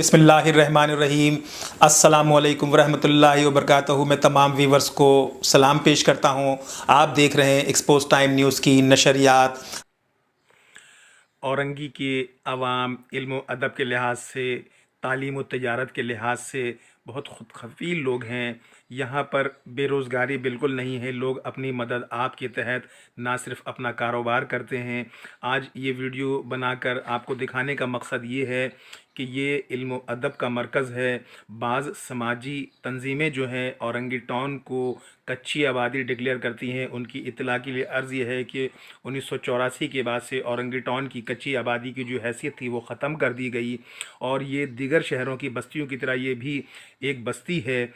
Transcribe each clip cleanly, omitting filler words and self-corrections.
बिस्मिल्लाहिर्रहमानिर्रहीम। अस्सलामुअलैकुम वरहमतुल्लाहि वबरकातुहू। मैं तमाम व्यूवर्स को सलाम पेश करता हूँ। आप देख रहे हैं एक्सपोज टाइम न्यूज़ की नशरियात। औरंगी के अवाम इल्म व अदब के लिहाज से, तालीम व तजारत के लिहाज से बहुत खुद खफील लोग हैं। यहाँ पर बेरोज़गारी बिल्कुल नहीं है। लोग अपनी मदद आप के तहत ना सिर्फ अपना कारोबार करते हैं। आज ये वीडियो बनाकर आपको दिखाने का मकसद ये है कि ये इल्म व अदब का मरकज़ है। बाज़ समाजी तंजीमें जो हैं औरंगी टाउन को कच्ची आबादी डिक्लेयर करती हैं। उनकी इत्तला के लिए अर्ज़ ये है कि 1984 के बाद से औरंगी टाउन की कच्ची आबादी की जो हैसियत थी वो ख़त्म कर दी गई और ये दीगर शहरों की बस्तियों की तरह ये भी एक बस्ती है।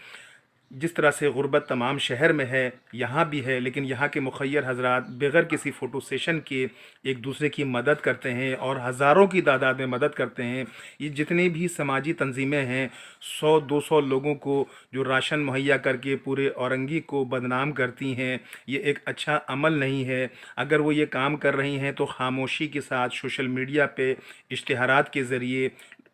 जिस तरह से गुर्बत तमाम शहर में है यहाँ भी है, लेकिन यहाँ के मुखय्यर हजरात बग़ैर किसी फ़ोटो सेशन के एक दूसरे की मदद करते हैं और हज़ारों की तादाद में मदद करते हैं। ये जितनी भी समाजी तंजीमें हैं 100-200 लोगों को जो राशन मुहैया करके पूरे औरंगी को बदनाम करती हैं, ये एक अच्छा अमल नहीं है। अगर वो ये काम कर रही हैं तो खामोशी के साथ सोशल मीडिया पे इश्तिहारात के ज़रिए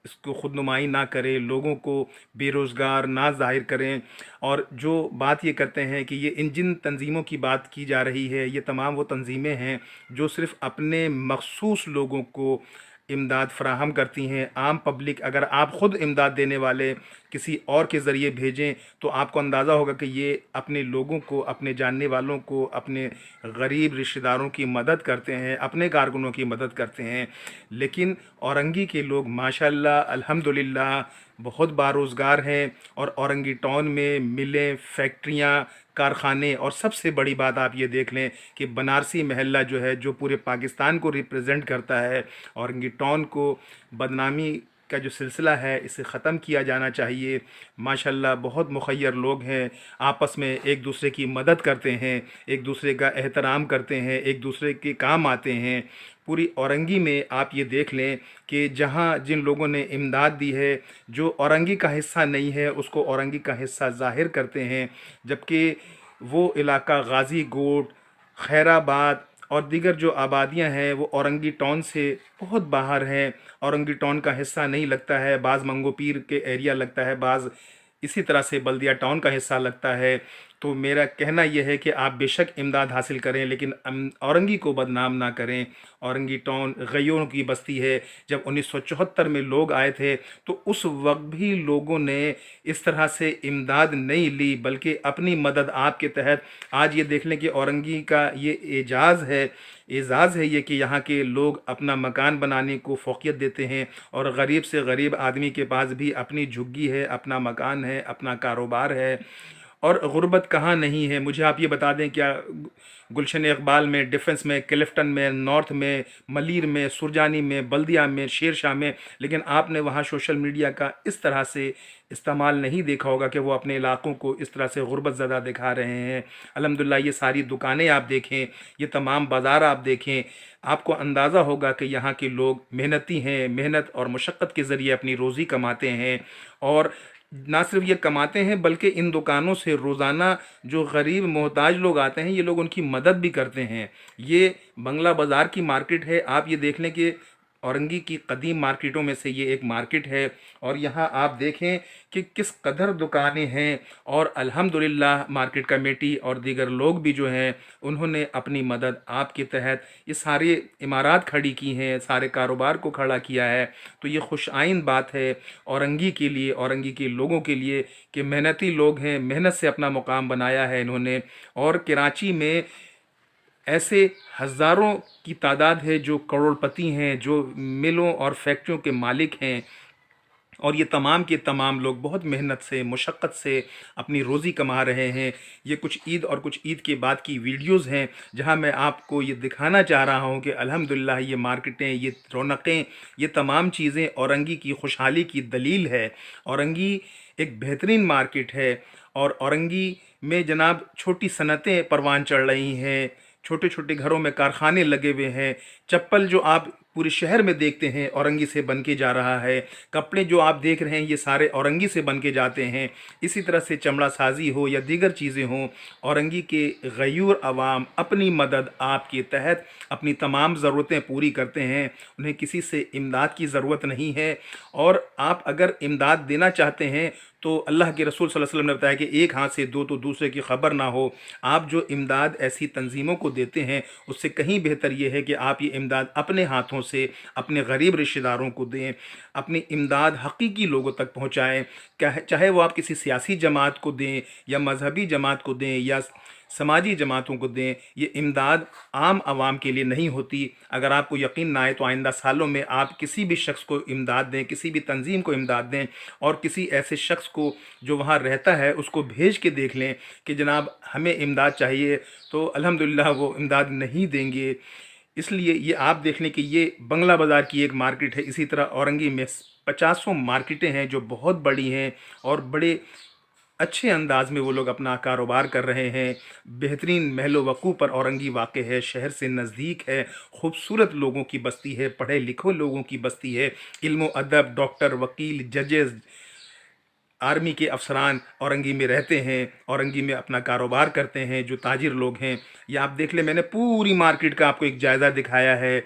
इसको खुदनुमाई ना करें, लोगों को बेरोज़गार ना ज़ाहिर करें। और जो बात ये करते हैं कि ये इन जिन तंजीमों की बात की जा रही है, ये तमाम वो तंजीमें हैं जो सिर्फ़ अपने मखसूस लोगों को इमदाद फ़राहम करती हैं। आम पब्लिक, अगर आप ख़ुद इमदाद देने वाले किसी और के ज़रिए भेजें तो आपको अंदाज़ा होगा कि ये अपने लोगों को, अपने जानने वालों को, अपने गरीब रिश्तेदारों की मदद करते हैं, अपने कारकुनों की मदद करते हैं। लेकिन औरंगी के लोग माशाअल्लाह अल्हम्दुलिल्लाह बहुत बारोज़गार हैं और औरंगी टाउन में मिलें, फैक्ट्रियाँ, कारख़ाने और सबसे बड़ी बात आप ये देख लें कि बनारसी महल्ला जो है, जो पूरे पाकिस्तान को रिप्रेजेंट करता है, औरंगी टाउन को बदनामी का जो सिलसिला है इसे ख़त्म किया जाना चाहिए। माशाअल्लाह बहुत मुखय्यर लोग हैं, आपस में एक दूसरे की मदद करते हैं, एक दूसरे का एहतराम करते हैं, एक दूसरे के काम आते हैं। पूरी औरंगी में आप ये देख लें कि जहाँ जिन लोगों ने इमदाद दी है, जो औरंगी का हिस्सा नहीं है उसको औरंगी का हिस्सा ज़ाहिर करते हैं, जबकि वो इलाका गाज़ी कोट, खैराबाद और दीगर जो आबादियां हैं वो औरंगी टाउन से बहुत बाहर हैं। औरंगी टाउन का हिस्सा नहीं लगता है, बाज़ मंगोपीर के एरिया लगता है, बाज़ इसी तरह से बल्दिया टाउन का हिस्सा लगता है। तो मेरा कहना यह है कि आप बेशक इमदाद हासिल करें, लेकिन औरंगी को बदनाम ना करें। औरंगी टाउन गैयों की बस्ती है। जब 1974 में लोग आए थे तो उस वक्त भी लोगों ने इस तरह से इमदाद नहीं ली, बल्कि अपनी मदद आपके तहत। आज ये देख लें कि औरंगी का ये एजाज़ है ये कि यहाँ के लोग अपना मकान बनाने को फ़ौक़ियत देते हैं और गरीब से गरीब आदमी के पास भी अपनी झुग्गी है, अपना मकान है, अपना कारोबार है। और गुर्बत कहाँ नहीं है, मुझे आप ये बता दें क्या गुलशन इकबाल में, डिफेंस में, क्लिफ्टन में, नॉर्थ में, मलीर में, सुरजानी में, बल्दिया में, शेर शाह में, लेकिन आपने वहाँ सोशल मीडिया का इस तरह से इस्तेमाल नहीं देखा होगा कि वो अपने इलाक़ों को इस तरह से गुर्बत ज़दा दिखा रहे हैं। अल्हम्दुलिल्लाह ये सारी दुकानें आप देखें, ये तमाम बाज़ार आप देखें, आपको अंदाज़ा होगा कि यहाँ के लोग मेहनती हैं, मेहनत और मशक्क़त के ज़रिए अपनी रोज़ी कमाते हैं। और ना सिर्फ ये कमाते हैं बल्कि इन दुकानों से रोज़ाना जो गरीब मोहताज लोग आते हैं ये लोग उनकी मदद भी करते हैं। ये बंगला बाज़ार की मार्केट है। आप ये देख लें कि औरंगी की कदीम मार्केटों में से ये एक मार्केट है और यहाँ आप देखें कि किस कदर दुकानें हैं। और अल्हम्दुलिल्लाह मार्केट कमेटी और दीगर लोग भी जो हैं उन्होंने अपनी मदद आपके तहत ये सारी इमारत खड़ी की हैं, सारे कारोबार को खड़ा किया है। तो ये खुश आइन बात है औरंगी के लिए, औरंगी के लोगों के लिए कि मेहनती लोग हैं, मेहनत से अपना मुकाम बनाया है इन्होंने। और कराची में ऐसे हज़ारों की तादाद है जो करोड़पति हैं, जो मिलों और फैक्ट्रियों के मालिक हैं। और ये तमाम के तमाम लोग बहुत मेहनत से, मुशक्क़त से अपनी रोज़ी कमा रहे हैं। ये कुछ ईद और कुछ ईद के बाद की वीडियोज़ हैं जहां मैं आपको ये दिखाना चाह रहा हूं कि अल्हम्दुलिल्लाह ये मार्केटें, ये रौनकें, ये तमाम चीज़ें औरंगी की खुशहाली की दलील है। औरंगी एक बेहतरीन मार्केट है और औरंगी में जनाब छोटी सनतें परवान चढ़ रही हैं, छोटे छोटे घरों में कारखाने लगे हुए हैं। चप्पल जो आप पूरे शहर में देखते हैं औरंगी से बन के जा रहा है। कपड़े जो आप देख रहे हैं ये सारे औरंगी से बन के जाते हैं। इसी तरह से चमड़ा साजी हो या दीगर चीज़ें हों, औरंगी के गयूर अवाम अपनी मदद आपके तहत अपनी तमाम ज़रूरतें पूरी करते हैं। उन्हें किसी से इमदाद की ज़रूरत नहीं है। और आप अगर इमदाद देना चाहते हैं तो अल्लाह के रसूल सल्लल्लाहु अलैहि वसल्लम ने बताया कि एक हाथ से दो तो दूसरे की खबर ना हो। आप जो इमदाद ऐसी तंजीमों को देते हैं उससे कहीं बेहतर ये है कि आप ये इमदाद अपने हाथों से अपने गरीब रिश्तेदारों को दें, अपनी इमदाद हकीकी लोगों तक पहुँचाएँ। चाहे वो आप किसी सियासी जमात को दें या मजहबी जमात को दें या समाजी जमातों को दें, ये इमदाद आम आवाम के लिए नहीं होती। अगर आपको यकीन ना आए तो आइंदा सालों में आप किसी भी शख्स को इमदाद दें, किसी भी तंजीम को इमदाद दें और किसी ऐसे शख्स को जो वहाँ रहता है उसको भेज के देख लें कि जनाब हमें इमदाद चाहिए, तो अल्हम्दुलिल्लाह वो इमदाद नहीं देंगे। इसलिए ये आप देख लें कि ये बंगला बाज़ार की एक मार्केट है। इसी तरह औरंगी में पचासों मार्केटें हैं जो बहुत बड़ी हैं और बड़े अच्छे अंदाज में वो लोग अपना कारोबार कर रहे हैं। बेहतरीन महलो वक़ूफ़ पर औरंगी वाक़ है, शहर से नज़दीक है, खूबसूरत लोगों की बस्ती है, पढ़े लिखे लोगों की बस्ती है। इल्म अदब, डॉक्टर, वकील, जजेस, आर्मी के अफसरान औरंगी में रहते हैं, औरंगी में अपना कारोबार करते हैं। जो ताजिर लोग हैं, ये आप देख लें, मैंने पूरी मार्केट का आपको एक जायज़ा दिखाया है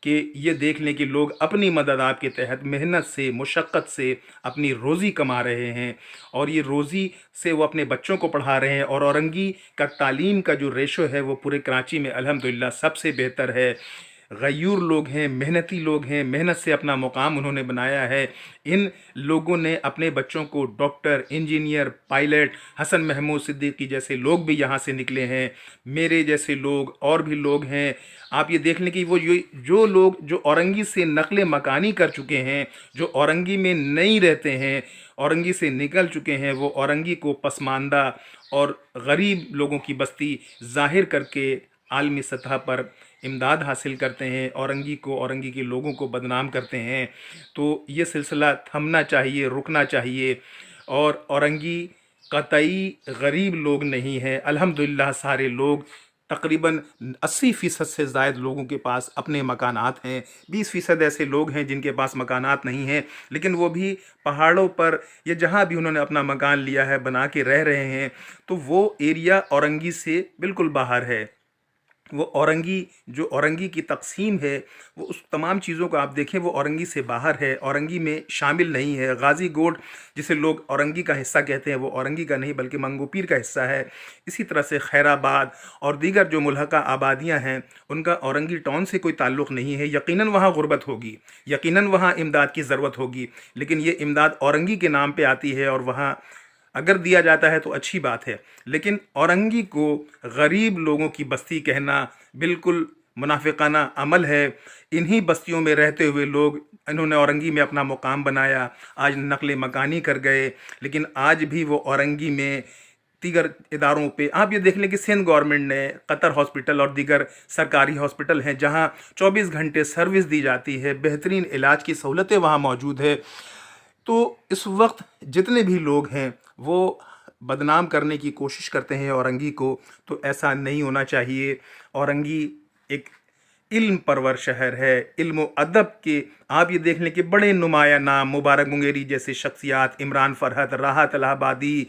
कि ये देख लें कि लोग अपनी मदद आपके तहत मेहनत से, मुशक्क़त से अपनी रोज़ी कमा रहे हैं और ये रोज़ी से वो अपने बच्चों को पढ़ा रहे हैं। और औरंगी का तालीम का जो रेशो है वो पूरे कराची में अल्हम्दुलिल्लाह सबसे बेहतर है। गयूर लोग हैं, मेहनती लोग हैं, मेहनत से अपना मुकाम उन्होंने बनाया है। इन लोगों ने अपने बच्चों को doctor, engineer, pilot, Hasan Mahmood Siddiqui जैसे लोग भी यहाँ से निकले हैं। मेरे जैसे लोग और भी लोग हैं। आप ये देख लें कि वो जो लोग जो औरंगी से नकल मकानी कर चुके हैं, जो औरंगी में नहीं रहते हैं, औरंगी से निकल चुके हैं, वो औरंगी को पसमानदा और गरीब लोगों की बस्ती ज़ाहिर करके आलमी सतह पर इमदाद हासिल करते हैं, औरंगी को, औरंगी के लोगों को बदनाम करते हैं। तो ये सिलसिला थमना चाहिए, रुकना चाहिए। और औरंगी कतई गरीब लोग नहीं हैं। अल्हम्दुलिल्लाह सारे लोग तकरीबन 80% से ज़ायद लोगों के पास अपने मकानात हैं। 20% ऐसे लोग हैं जिनके पास मकानात नहीं हैं, लेकिन वो भी पहाड़ों पर या जहाँ भी उन्होंने अपना मकान लिया है बना के रह रहे हैं। तो वो एरिया औरंगी से बिल्कुल बाहर है। वो औरंगी जो औरंगी की तकसीम है वो उस तमाम चीज़ों को आप देखें वो औरंगी से बाहर है, औरंगी में शामिल नहीं है। गाज़ी गोड जिसे लोग औरंगी का हिस्सा कहते हैं वो औरंगी का नहीं बल्कि मंगोपीर का हिस्सा है। इसी तरह से खैराबाद और दीगर जो मुल्हका आबादियाँ हैं उनका औरंगी टाउन से कोई ताल्लुक़ नहीं है। यकीनन वहाँ गुर्बत होगी, यकीनन वहाँ इमदाद की ज़रूरत होगी, लेकिन ये इमदाद औरंगी के नाम पर आती है और वहाँ अगर दिया जाता है तो अच्छी बात है। लेकिन औरंगी को गरीब लोगों की बस्ती कहना बिल्कुल मुनाफिकाना अमल है। इन्हीं बस्तियों में रहते हुए लोग इन्होंने औरंगी में अपना मुकाम बनाया, आज नकल मकानी कर गए, लेकिन आज भी वो औरंगी में दीगर इदारों पे आप ये देख लें कि सिंध गवर्नमेंट ने कतर हॉस्पिटल और दीगर सरकारी हॉस्पिटल हैं जहां 24 घंटे सर्विस दी जाती है, बेहतरीन इलाज की सहूलतें वहां मौजूद है। तो इस वक्त जितने भी लोग हैं वो बदनाम करने की कोशिश करते हैं औरंगी को, तो ऐसा नहीं होना चाहिए। औरंगी एक इल्म परवर शहर है, इल्म अदब के आप ये देख लें कि बड़े नुमाया नाम मुबारक मुंगेरी जैसे शख्सियात, इमरान फरहत, राहत इलाहाबादी,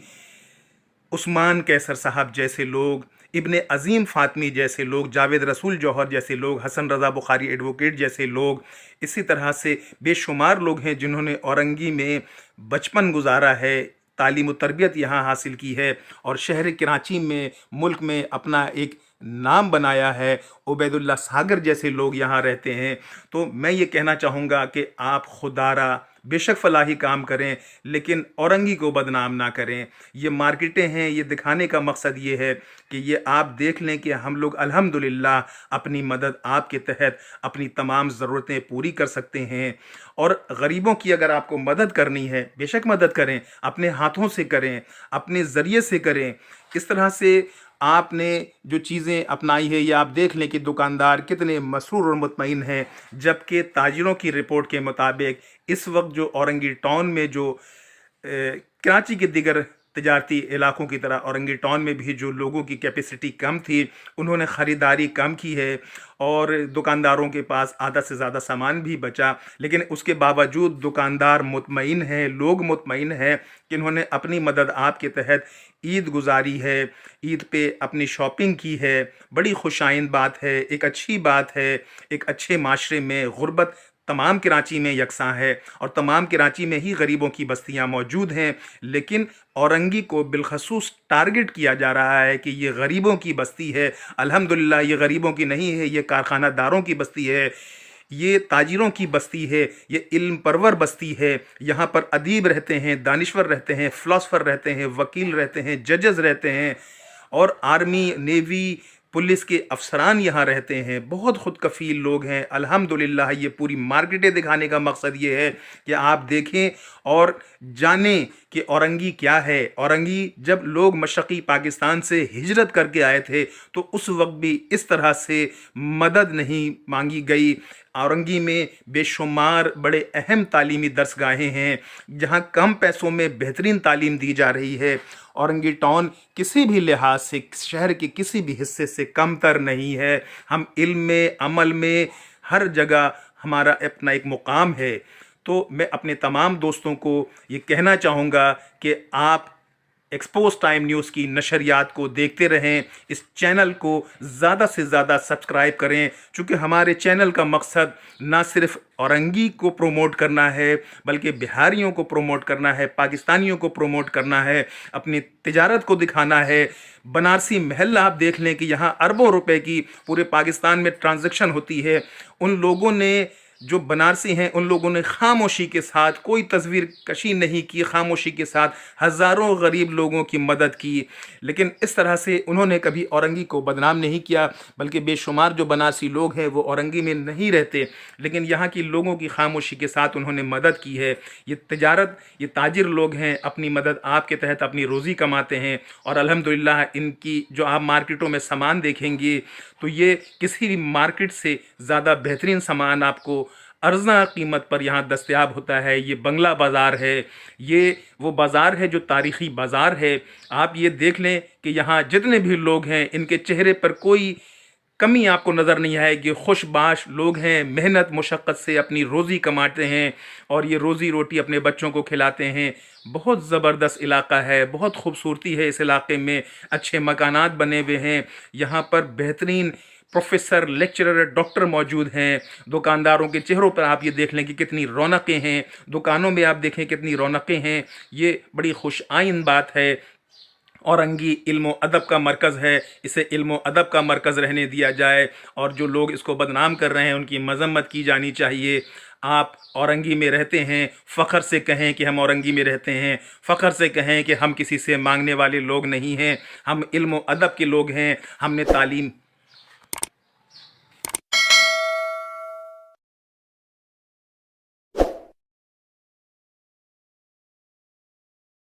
उस्मान कैसर साहब जैसे लोग, इब्ने अज़ीम फ़ातमी जैसे लोग, जावेद रसूल जौहर जैसे लोग, हसन रज़ा बुखारी एडवोकेट जैसे लोग, इसी तरह से बेशुमार लोग हैं जिन्होंने औरंगी में बचपन गुजारा है, तालीम व तरबियत यहाँ हासिल की है और शहर कराची में, मुल्क में अपना एक नाम बनाया है। उबैदुल्ला सागर जैसे लोग यहाँ रहते हैं। तो मैं ये कहना चाहूँगा कि आप खुदारा बेशक फलाही काम करें, लेकिन औरंगी को बदनाम ना करें। ये मार्केटें हैं, ये दिखाने का मकसद ये है कि ये आप देख लें कि हम लोग अल्हम्दुलिल्लाह अपनी मदद आपके तहत अपनी तमाम ज़रूरतें पूरी कर सकते हैं। और गरीबों की अगर आपको मदद करनी है बेशक मदद करें, अपने हाथों से करें, अपने ज़रिए से करें। इस तरह से आपने जो चीज़ें अपनाई है ये आप देख लें कि दुकानदार कितने मसरूर और मुतमईन हैं, जबकि ताजिरों की रिपोर्ट के मुताबिक इस वक्त जो औरंगी टाउन में जो कराची के दिगर तजारती इलाकों की तरह औरंगी टाउन में भी जो लोगों की कैपेसिटी कम थी, उन्होंने ख़रीदारी कम की है और दुकानदारों के पास आधा से ज़्यादा सामान भी बचा। लेकिन उसके बावजूद दुकानदार मुतमईन हैं, लोग मुतमईन हैं कि उन्होंने अपनी मदद आप के तहत ईद गुजारी है, ईद पे अपनी शॉपिंग की है। बड़ी खुशाइंद बात है, एक अच्छी बात है। एक अच्छे माशरे में गुर्बत तमाम कराची में यकसां है और तमाम कराची में ही गरीबों की बस्तियां मौजूद हैं, लेकिन औरंगी को बिलखसूस टारगेट किया जा रहा है कि ये गरीबों की बस्ती है। अल्हम्दुलिल्लाह ये गरीबों की नहीं है, ये कारखानादारों की बस्ती है, ये ताजिरों की बस्ती है, ये इल्म परवर बस्ती है। यहाँ पर अदीब रहते हैं, दानिश्वर रहते हैं, फ़िलासफ़र रहते हैं, वकील रहते हैं, जजेस रहते हैं और आर्मी, नेवी, पुलिस के अफसरान यहाँ रहते हैं। बहुत खुद कफ़ील लोग हैं अल्हम्दुलिल्लाह। ये पूरी मार्केटें दिखाने का मकसद ये है कि आप देखें और जानें कि औरंगी क्या है। औरंगी जब लोग मशरक़ी पाकिस्तान से हिजरत करके आए थे तो उस वक्त भी इस तरह से मदद नहीं मांगी गई। औरंगी में बेशुमार बड़े अहम तालीमी दरसगाहें हैं जहाँ कम पैसों में बेहतरीन तालीम दी जा रही है। औरंगी टाउन किसी भी लिहाज से शहर के किसी भी हिस्से से कमतर नहीं है। हम इल्म में, अमल में, हर जगह हमारा अपना एक मुकाम है। तो मैं अपने तमाम दोस्तों को ये कहना चाहूँगा कि आप एक्सपोज टाइम न्यूज़ की नशरियात को देखते रहें, इस चैनल को ज़्यादा से ज़्यादा सब्सक्राइब करें, चूँकि हमारे चैनल का मकसद ना सिर्फ औरंगी को प्रोमोट करना है बल्कि बिहारियों को प्रोमोट करना है, पाकिस्तानियों को प्रोमोट करना है, अपनी तिजारत को दिखाना है। बनारसी महल आप देख लें कि यहाँ अरबों रुपए की पूरे पाकिस्तान में ट्रांजैक्शन होती है। उन लोगों ने जो बनारसी हैं उन लोगों ने खामोशी के साथ कोई तस्वीर कशी नहीं की, खामोशी के साथ हज़ारों गरीब लोगों की मदद की। लेकिन इस तरह से उन्होंने कभी औरंगी को बदनाम नहीं किया, बल्कि बेशुमार जो बनारसी लोग हैं वो औरंगी में नहीं रहते, लेकिन यहाँ की लोगों की खामोशी के साथ उन्होंने मदद की है। ये तिजारत, ये ताजिर लोग हैं, अपनी मदद आपके तहत अपनी रोज़ी कमाते हैं और अल्हम्दुलिल्लाह इनकी जो आप मार्केटों में सामान देखेंगे तो ये किसी भी मार्केट से ज़्यादा बेहतरीन सामान आपको अर्ज़ा कीमत पर यहाँ दस्तयाब होता है। ये बंगला बाज़ार है, ये वो बाज़ार है जो तारीख़ी बाज़ार है। आप ये देख लें कि यहाँ जितने भी लोग हैं इनके चेहरे पर कोई कमी आपको नज़र नहीं आएगी। खुशबाश लोग हैं, मेहनत मुशक्क़त से अपनी रोज़ी कमाते हैं और ये रोज़ी रोटी अपने बच्चों को खिलाते हैं। बहुत ज़बरदस्त इलाका है, बहुत खूबसूरती है इस इलाके में, अच्छे मकानात बने हुए हैं। यहाँ पर बेहतरीन प्रोफेसर, लेक्चरर, डॉक्टर मौजूद हैं। दुकानदारों के चेहरों पर आप ये देख लें कि कितनी रौनकें हैं, दुकानों में आप देखें कितनी रौनकें हैं। ये बड़ी खुश आइंद बात है। औरंगी इल्म अदब का मरकज़ है, इसे इल्म अदब का मरकज़ रहने दिया जाए और जो लोग इसको बदनाम कर रहे हैं उनकी मज़म्मत की जानी चाहिए। आप औरंगी में रहते हैं, फ़ख्र से कहें कि हम औरंगी में रहते हैं, फ़ख्र से कहें कि हम किसी से मांगने वाले लोग नहीं हैं, हम इल्म अदब के लोग हैं, हमने तालीम